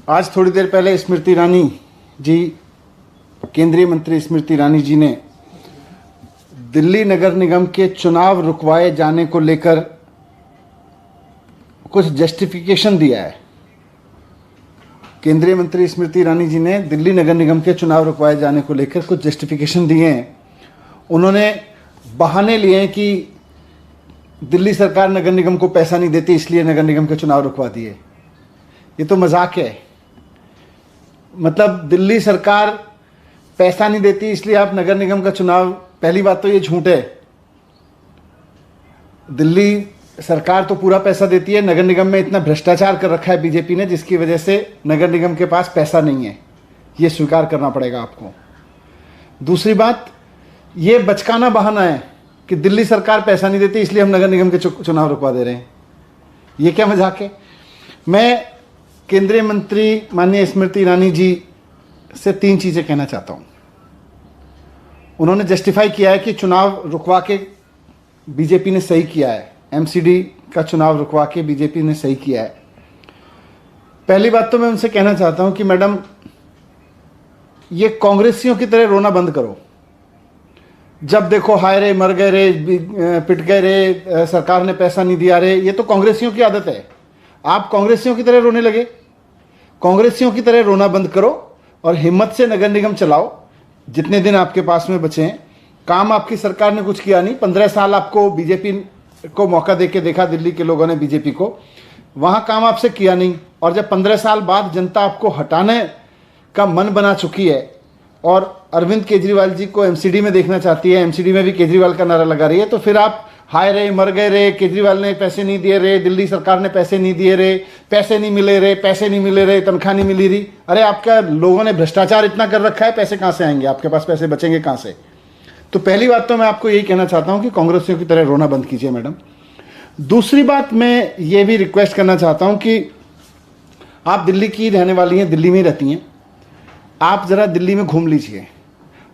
आज थोड़ी देर पहले स्मृति ईरानी जी, केंद्रीय मंत्री स्मृति ईरानी जी ने दिल्ली नगर निगम के चुनाव रुकवाए जाने को लेकर कुछ जस्टिफिकेशन दिया है। केंद्रीय मंत्री स्मृति ईरानी जी ने दिल्ली नगर निगम के चुनाव रुकवाए जाने को लेकर कुछ जस्टिफिकेशन दिए हैं। उन्होंने बहाने लिए हैं कि दिल्ली सरकार नगर निगम को पैसा नहीं देती, इसलिए नगर निगम के चुनाव रुकवा दिए। ये तो मजाक है। मतलब दिल्ली सरकार पैसा नहीं देती इसलिए आप नगर निगम का चुनाव, पहली बात तो ये झूठ है। दिल्ली सरकार तो पूरा पैसा देती है। नगर निगम में इतना भ्रष्टाचार कर रखा है बीजेपी ने, जिसकी वजह से नगर निगम के पास पैसा नहीं है। ये स्वीकार करना पड़ेगा आपको। दूसरी बात, ये बचकाना बहाना है कि दिल्ली सरकार पैसा नहीं देती इसलिए हम नगर निगम के चुनाव रुकवा दे रहे हैं। ये क्या मजाक है। मैं केंद्रीय मंत्री माननीय स्मृति ईरानी जी से 3 चीज़ें कहना चाहता हूँ। उन्होंने जस्टिफाई किया है कि चुनाव रुकवा के बीजेपी ने सही किया है, एमसीडी का चुनाव रुकवा के बीजेपी ने सही किया है। पहली बात तो मैं उनसे कहना चाहता हूँ कि मैडम, ये कांग्रेसियों की तरह रोना बंद करो। जब देखो हाय रे, मर गए रे, पिट गए रे, सरकार ने पैसा नहीं दिया रे, ये तो कांग्रेसियों की आदत है। आप कांग्रेसियों की तरह रोने लगे। कांग्रेसियों की तरह रोना बंद करो और हिम्मत से नगर निगम चलाओ जितने दिन आपके पास में बचे हैं। काम आपकी सरकार ने कुछ किया नहीं। 15 साल आपको बीजेपी को मौका देके देखा, दिल्ली के लोगों ने बीजेपी को, वहां काम आपसे किया नहीं। और जब 15 साल बाद जनता आपको हटाने का मन बना चुकी है और अरविंद केजरीवाल जी को एमसीडी में देखना चाहती है, एमसीडी में भी केजरीवाल का नारा लगा रही है, तो फिर आप हाय रे, मर गए रे, केजरीवाल ने पैसे नहीं दिए रे, दिल्ली सरकार ने पैसे नहीं दिए रे, पैसे नहीं मिले रे, पैसे नहीं मिले रे, तनख्वाह नहीं मिली रही। अरे आपका लोगों ने भ्रष्टाचार इतना कर रखा है, पैसे कहां से आएंगे? आपके पास पैसे बचेंगे कहां से? तो पहली बात तो मैं आपको यही कहना चाहता हूं कि कांग्रेसियों की तरह रोना बंद कीजिए मैडम। दूसरी बात, मैं ये भी रिक्वेस्ट करना चाहता हूं कि आप दिल्ली की रहने वाली हैं, दिल्ली में ही रहती हैं, आप जरा दिल्ली में घूम लीजिए।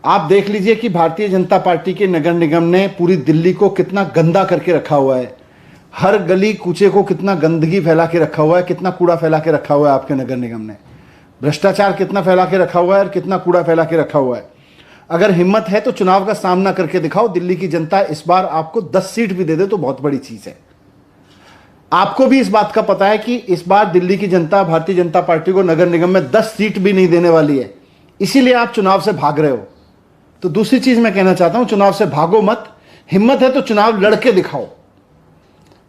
आप देख लीजिए कि भारतीय जनता पार्टी के नगर निगम ने पूरी दिल्ली को कितना गंदा करके रखा हुआ है। हर गली कूचे को कितना गंदगी फैला के रखा हुआ है, कितना कूड़ा फैला के रखा हुआ है आपके नगर निगम ने। भ्रष्टाचार कितना फैला के रखा हुआ है और कितना कूड़ा फैला के रखा हुआ है। अगर हिम्मत है तो चुनाव का सामना करके दिखाओ। दिल्ली की जनता इस बार आपको 10 सीट भी दे दे तो बहुत बड़ी चीज है। आपको भी इस बात का पता है कि इस बार दिल्ली की जनता भारतीय जनता पार्टी को नगर निगम में 10 सीट भी नहीं देने वाली है, इसीलिए आप चुनाव से भाग रहे हो। तो दूसरी चीज मैं कहना चाहता हूं, चुनाव से भागो मत। हिम्मत है तो चुनाव लड़के दिखाओ।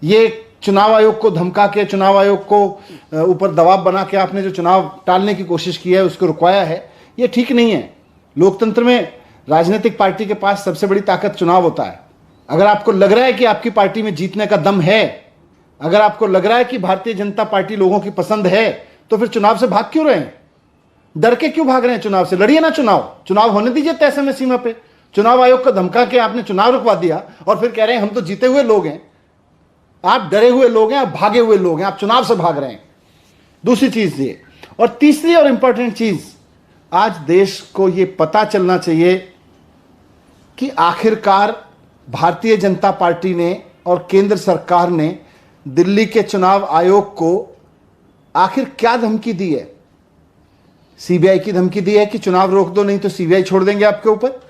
ये चुनाव आयोग को धमका के, चुनाव आयोग को ऊपर दबाव बना के आपने जो चुनाव टालने की कोशिश की है, उसको रुकवाया है, ये ठीक नहीं है। लोकतंत्र में राजनीतिक पार्टी के पास सबसे बड़ी ताकत चुनाव होता है। अगर आपको लग रहा है कि आपकी पार्टी में जीतने का दम है, अगर आपको लग रहा है कि भारतीय जनता पार्टी लोगों की पसंद है, तो फिर चुनाव से भाग क्यों रहे हैं? डर के क्यों भाग रहे हैं? चुनाव से लड़िए ना। चुनाव होने दीजिए तय समय सीमा पे। चुनाव आयोग को धमका के आपने चुनाव रुकवा दिया और फिर कह रहे हैं हम तो जीते हुए लोग हैं। आप डरे हुए लोग हैं, आप भागे हुए लोग हैं, आप चुनाव से भाग रहे हैं। दूसरी चीज ये, और तीसरी और इंपॉर्टेंट चीज, आज देश को यह पता चलना चाहिए कि आखिरकार भारतीय जनता पार्टी ने और केंद्र सरकार ने दिल्ली के चुनाव आयोग को आखिर क्या धमकी दी है। सीबीआई की धमकी दी है कि चुनाव रोक दो, नहीं तो सीबीआई छोड़ देंगे आपके ऊपर।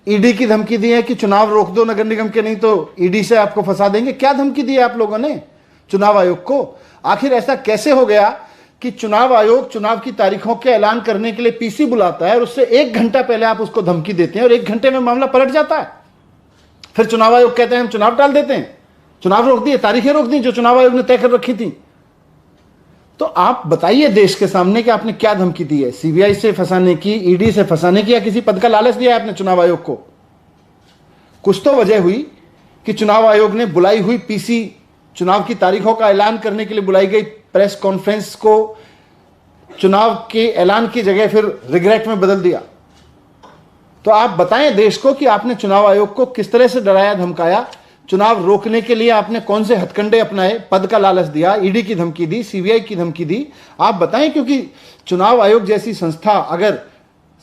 ईडी की धमकी दी है कि चुनाव रोक दो नगर निगम के, नहीं तो ईडी से आपको फंसा देंगे। क्या धमकी दी है आप लोगों ने चुनाव आयोग को? आखिर ऐसा कैसे हो गया कि चुनाव आयोग चुनाव की तारीखों के ऐलान करने के लिए पीसी बुलाता है और उससे 1 घंटा पहले आप उसको धमकी देते हैं और 1 घंटे में मामला पलट जाता है। फिर चुनाव आयोग कहते हैं हम चुनाव टाल देते हैं, चुनाव रोक दिए, तारीखें रोक दी जो चुनाव आयोग ने तय कर रखी थी। तो आप बताइए देश के सामने कि आपने क्या धमकी दी है? सीबीआई से फंसाने की, ईडी से फंसाने की, या किसी पद का लालच दिया है आपने चुनाव आयोग को? कुछ तो वजह हुई कि चुनाव आयोग ने बुलाई हुई पीसी, चुनाव की तारीखों का ऐलान करने के लिए बुलाई गई प्रेस कॉन्फ्रेंस को चुनाव के ऐलान की जगह फिर रिग्रेट में बदल दिया। तो आप बताएं देश को कि आपने चुनाव आयोग को किस तरह से डराया, धमकाया। चुनाव रोकने के लिए आपने कौन से हथकंडे अपनाए? पद का लालच दिया, ईडी की धमकी दी, सीबीआई की धमकी दी। आप बताएं, क्योंकि चुनाव आयोग जैसी संस्था अगर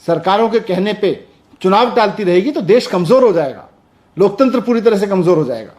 सरकारों के कहने पे चुनाव टालती रहेगी तो देश कमजोर हो जाएगा, लोकतंत्र पूरी तरह से कमजोर हो जाएगा।